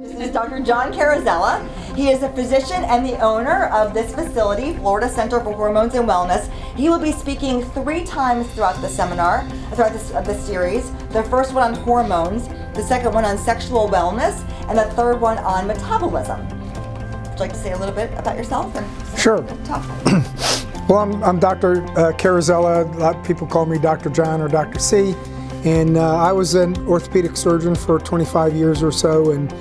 This is Dr. John Carrozzella. He is a physician and the owner of this facility, Florida Center for Hormones and Wellness. He will be speaking 3 times throughout the seminar, throughout this series. The first one on hormones, the second one on sexual wellness, and the third one on metabolism. Would you like to say a little bit about yourself? Sure. Well, I'm Dr. Carrozzella. A lot of people call me Dr. John or Dr. C. And I was an orthopedic surgeon for 25 years or so, and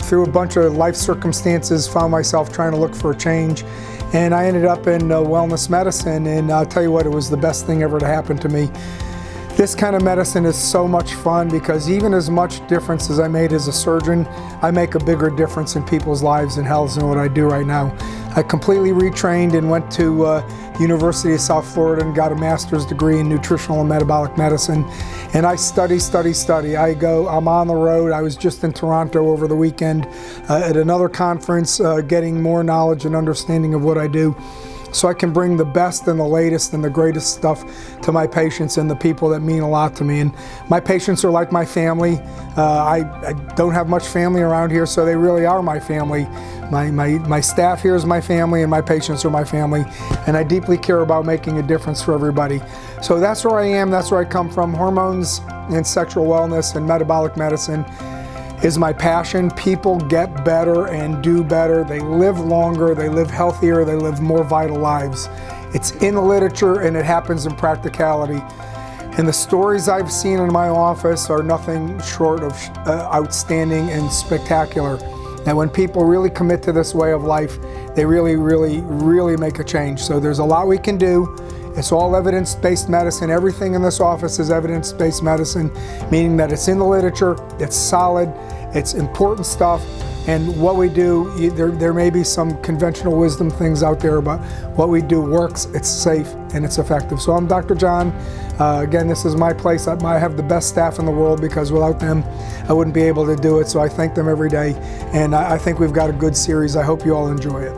through a bunch of life circumstances found myself trying to look for a change. And I ended up in wellness medicine, and I'll tell you what, it was the best thing ever to happen to me. This kind of medicine is so much fun because even as much difference as I made as a surgeon, I make a bigger difference in people's lives and health than what I do right now. I completely retrained and went to University of South Florida and got a master's degree in nutritional and metabolic medicine. And I study. I'm on the road. I was just in Toronto over the weekend at another conference, getting more knowledge and understanding of what I do, so I can bring the best and the latest and the greatest stuff to my patients and the people that mean a lot to me. And my patients are like my family. I don't have much family around here, so they really are my family. My staff here is my family, and my patients are my family. And I deeply care about making a difference for everybody. So that's where I am, that's where I come from. Hormones and sexual wellness and metabolic medicine is my passion. People get better and do better. They live longer, they live healthier, they live more vital lives. It's in the literature and it happens in practicality. And the stories I've seen in my office are nothing short of outstanding and spectacular. And when people really commit to this way of life, they really make a change. So there's a lot we can do. It's all evidence-based medicine. Everything in this office is evidence-based medicine, meaning that it's in the literature, it's solid, it's important stuff, and what we do, there may be some conventional wisdom things out there, but what we do works, it's safe, and it's effective. So I'm Dr. John. Again, this is my place. I have the best staff in the world because without them, I wouldn't be able to do it, so I thank them every day, and I think we've got a good series. I hope you all enjoy it.